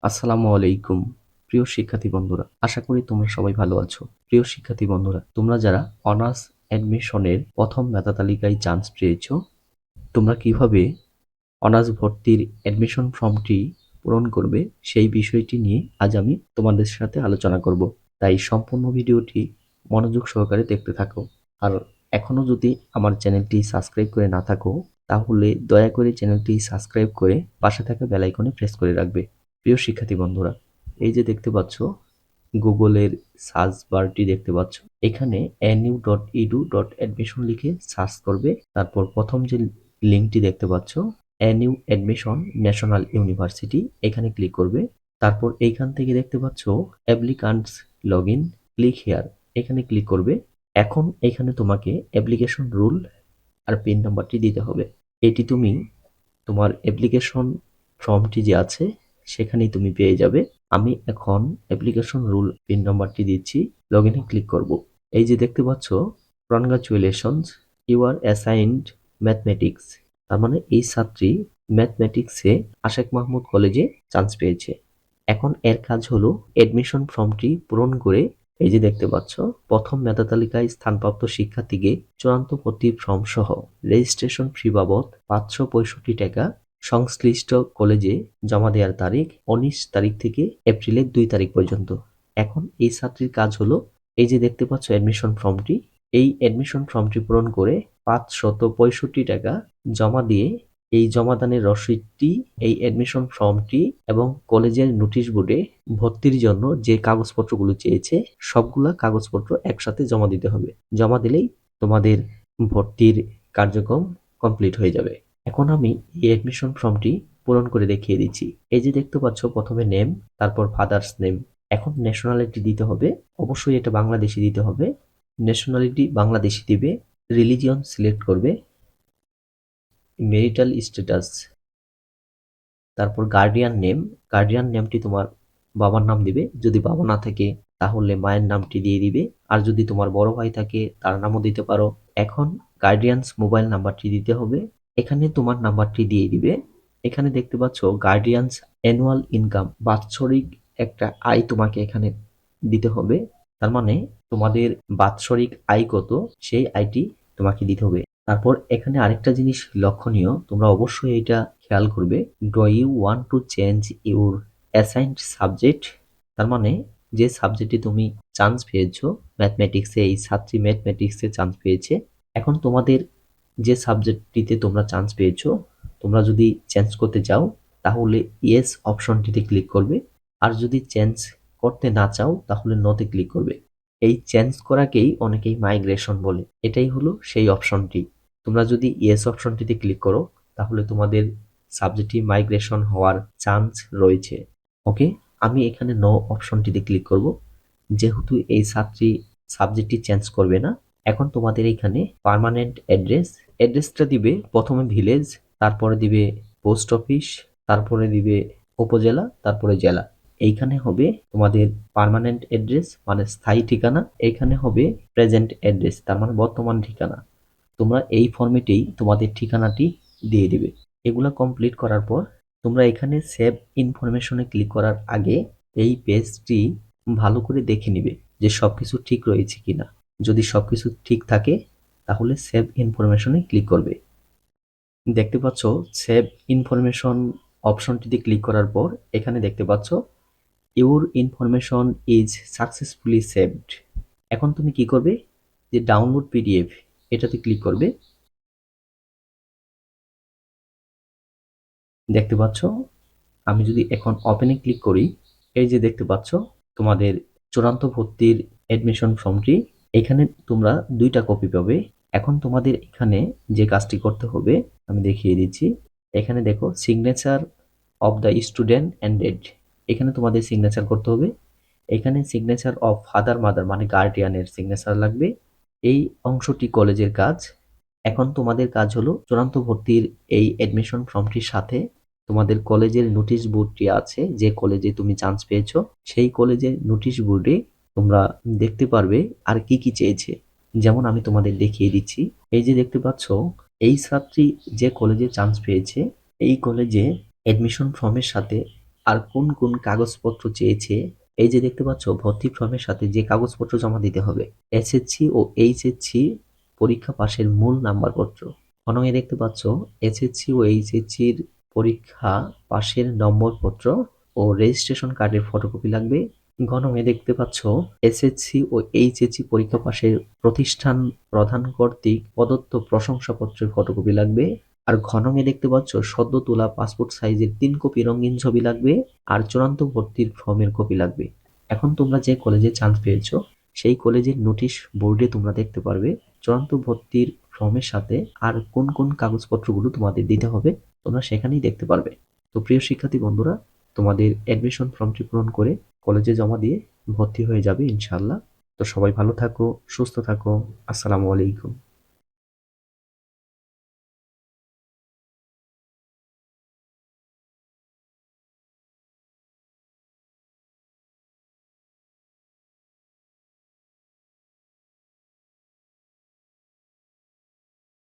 আসসালামু আলাইকুম প্রিয় শিক্ষার্থী বন্ধুরা, আশা করি তোমরা সবাই ভালো আছো। প্রিয় শিক্ষার্থী বন্ধুরা, তোমরা যারা অনার্স অ্যাডমিশনের প্রথম মেধা তালিকায় চান্স পেয়েছো, তোমরা কিভাবে অনার্স ভর্তির অ্যাডমিশন ফর্মটি পূরণ করবে সেই বিষয়টি নিয়ে আজ আমি তোমাদের সাথে আলোচনা করব। তাই সম্পূর্ণ ভিডিওটি মনোযোগ সহকারে দেখতে থাকো। আর এখনো যদি আমার চ্যানেলটি সাবস্ক্রাইব করে না থাকো, তাহলে দয়া করে চ্যানেলটি সাবস্ক্রাইব করে পাশে থাকা বেল আইকনে প্রেস করে রাখবে। প্রিয় শিক্ষার্থী বন্ধুরা, এই যে দেখতে পাচ্ছ গুগলের সার্চ বারটি দেখতে পাচ্ছ, এখানে nu.edu.admission লিখে সার্চ করবে। তারপর প্রথম যে লিঙ্কটি দেখতে পাচ্ছ NU অ্যাডমিশন ন্যাশনাল ইউনিভার্সিটি, এখানে ক্লিক করবে। তারপর এইখান থেকে দেখতে পাচ্ছ অ্যাপ্লিকান্টস লগইন, ক্লিক হেয়ার, এখানে ক্লিক করবে। এখন এখানে তোমাকে অ্যাপ্লিকেশন রুল আর পিন নাম্বারটি দিতে হবে। এটি তুমি তোমার অ্যাপ্লিকেশন ফর্মটি যে আছে সেখানেই তুমি পেয়ে যাবে। আমি এখন অ্যাপ্লিকেশন রুল পিন নাম্বারটি দিচ্ছি, লগ ইনে ক্লিক করব। এই যে দেখতে পাচ্ছ congratulations, you are assigned mathematics. তার মানে এই ছাত্রী ম্যাথমেটিক্সে আশেক মাহমুদ কলেজে চান্স পেয়েছে। এখন এর কাজ হলো অ্যাডমিশন ফর্মটি পূরণ করে এই যে দেখতে পাচ্ছ প্রথম মেধা তালিকায় স্থানপ্রাপ্ত শিক্ষার্থীকে চূড়ান্ত ভর্তি ফর্ম সহ রেজিস্ট্রেশন ফি বাবদ 565 টাকা সংশ্লিষ্ট কলেজে জমা দেওয়ার তারিখ 19 তারিখ থেকে এপ্রিলের 2 তারিখ পর্যন্ত। এখন এই ছাত্রীর কাজ হলো এই যে দেখতে পাচ্ছ অ্যাডমিশন ফর্মটি, এই অ্যাডমিশন ফর্মটি পূরণ করে 565 টাকা জমা দিয়ে এই জমাদানের রসিদটি, এই অ্যাডমিশন ফর্মটি এবং কলেজের নোটিশ বোর্ডে ভর্তির জন্য যে কাগজপত্রগুলো চেয়েছে সবগুলা কাগজপত্র একসাথে জমা দিতে হবে। জমা দিলেই তোমাদের ভর্তির কার্যক্রম কমপ্লিট হয়ে যাবে। এখন আমি এই অ্যাডমিশন ফর্মটি পূরণ করে দেখিয়ে দিচ্ছি। এই যে দেখতে পাচ্ছ প্রথমে নেম, তারপর ফাদার্স নেম। এখন ন্যাশনালিটি দিতে হবে, অবশ্যই এটা বাংলাদেশি দিতে হবে। ন্যাশনালিটি বাংলাদেশি দিবে, রিলিজিয়ন সিলেক্ট করবে, মেরিটাল স্ট্যাটাস, তারপর গার্ডিয়ান নেম। গার্ডিয়ান নেমটি তোমার বাবার নাম দিবে, যদি বাবা না থাকে তাহলে মায়ের নামটি দিয়ে দিবে, আর যদি তোমার বড় ভাই থাকে তার নামও দিতে পারো। এখন গার্ডিয়ানস মোবাইল নাম্বারটি দিতে হবে, এখানে তোমার নাম্বারটি দিয়ে দিবে। এখানে দেখতে পাচ্ছ গার্ডিয়ানস অ্যানুয়াল ইনকাম, বাৎসরিক একটা আয় তোমাকে এখানে দিতে হবে। তার মানে তোমাদের বাৎসরিক আয় কত সেই আয়টি তোমাকে দিতে হবে। তারপর এখানে আরেকটা জিনিস লক্ষণীয়, তোমরা অবশ্যই এটা খেয়াল করবে, do you want to change your assigned subject. তার মানে যে সাবজেক্টে তুমি চান্স পেয়েছো ম্যাথমেটিক্সে, এই ছাত্রী ম্যাথমেটিক্সে চান্স পেয়েছে। এখন তোমাদের যে সাবজেক্টটিতে তোমরা চান্স পেয়েছো, তোমরা যদি চেঞ্জ করতে চাও তাহলে ইয়েস অপশনটিতে ক্লিক করবে, আর যদি চেঞ্জ করতে না চাও তাহলে নোতে ক্লিক করবে। এই চেঞ্জ করাকেই অনেকেই মাইগ্রেশন বলে, এটাই হলো সেই অপশনটি। তোমরা যদি ইয়েস অপশনটিতে ক্লিক করো তাহলে তোমাদের সাবজেক্টটি মাইগ্রেশন হওয়ার চান্স রয়েছে। ওকে, আমি এখানে নো অপশনটিতে ক্লিক করব, যেহেতু এই ছাত্রী সাবজেক্টটি চেঞ্জ করবে না। এখন তোমাদের এখানে পার্মানেন্ট অ্যাড্রেসটা দিবে, প্রথমে ভিলেজ, তারপরে দিবে পোস্ট অফিস, তারপরে দিবে উপজেলা, তারপরে জেলা। এইখানে হবে তোমাদের পার্মানেন্ট অ্যাড্রেস মানে স্থায়ী ঠিকানা, এইখানে হবে প্রেজেন্ট অ্যাড্রেস তার মানে বর্তমান ঠিকানা। তোমরা এই ফর্মেটেই তোমাদের ঠিকানাটি দিয়ে দিবে। এগুলা কমপ্লিট করার পর তোমরা এখানে সেভ ইনফরমেশনে ক্লিক করার আগে এই পেজটি ভালো করে দেখে নিবে যে সবকিছু ঠিক রয়েছে কিনা। যদি সবকিছু ঠিক থাকে তাহলে সেভ ইনফরমেশনে ক্লিক করবে। দেখতে পাচ্ছ সেভ ইনফরমেশন অপশনটিতে ক্লিক করার পর এখানে দেখতে পাচ্ছ your information is successfully saved. এখন তুমি কি করবে, যে ডাউনলোড পিডিএফ এটাতে ক্লিক করবে। দেখতে পাচ্ছ আমি যদি এখন ওপেনে ক্লিক করি, এই যে দেখতে পাচ্ছ তোমাদের চূড়ান্ত ভর্তির অ্যাডমিশন ফর্মটি, এখানে তোমরা 2টা কপি পাবে। এখন তোমাদের এখানে যে কাজটি করতে হবে আমি দেখিয়ে দিচ্ছি। এখানে দেখো signature of the student and date, এখানে তোমাদের সিগনেচার করতে হবে। এখানে সিগনেচার অফ ফাদার মাদার মানে গার্ডিয়ানের সিগনেচার লাগবে। এই অংশটি কলেজের কাজ। এখন তোমাদের কাজ হলো চূড়ান্ত ভর্তির এই অ্যাডমিশন ফর্মটির সাথে তোমাদের কলেজের নোটিশ বোর্ডটি আছে, যে কলেজে তুমি চান্স পেয়েছো সেই কলেজের নোটিশ বোর্ডে তোমরা দেখতে পারবে আর কি কি চেয়েছে। যেমন আমি তোমাদের দেখিয়ে দিচ্ছি, এই যে দেখতে পাচ্ছ এই ছাত্রী যে কলেজে চান্স পেয়েছে এই কলেজে অ্যাডমিশন ফর্মের সাথে আর কোন কোন কাগজপত্র চেয়েছে। এই যে দেখতে পাচ্ছ ভর্তি ফর্মের সাথে যে কাগজপত্র জমা দিতে হবে, এসএসসি ও এইচএসসি পরীক্ষা পাশের মূল নাম্বারপত্র। ঘনঙে দেখতে পাচ্ছ এসএসসি ও এইচএসসির পরীক্ষা পাশের নম্বরপত্র ও রেজিস্ট্রেশন কার্ডের ফটোকপি লাগবে। ঘনঙে দেখতে পাচ্ছ এসএসসি ও এইচএসসি পরীক্ষা পাশের প্রতিষ্ঠান প্রধান কর্তৃক প্রদত্ত প্রশংসাপত্রের ফটোকপি লাগবে। আর ঘনঙে দেখতে পাচ্ছ সদ্য তোলা পাসপোর্ট সাইজের 3 কপি রঙিন ছবি লাগবে। আর চূড়ান্ত ভর্তির ফর্মের কপি লাগবে। এখন তোমরা যে কলেজে চান্স পেয়েছো সেই কলেজের নোটিশ বোর্ডে তোমরা দেখতে পারবে চূড়ান্ত ভর্তির ফর্মের সাথে আর কোন কোন কাগজপত্রগুলো তোমাদের দিতে হবে তোমরা সেখানেই দেখতে পারবে। তো প্রিয় শিক্ষার্থী বন্ধুরা, তোমাদের অ্যাডমিশন ফর্মটি পূরণ করে কলেজে জমা দিয়ে ভর্তি হয়ে যাবে ইনশাআল্লাহ। তো সবাই ভালো থাকো, সুস্থ থাকো। আসসালামু আলাইকুম।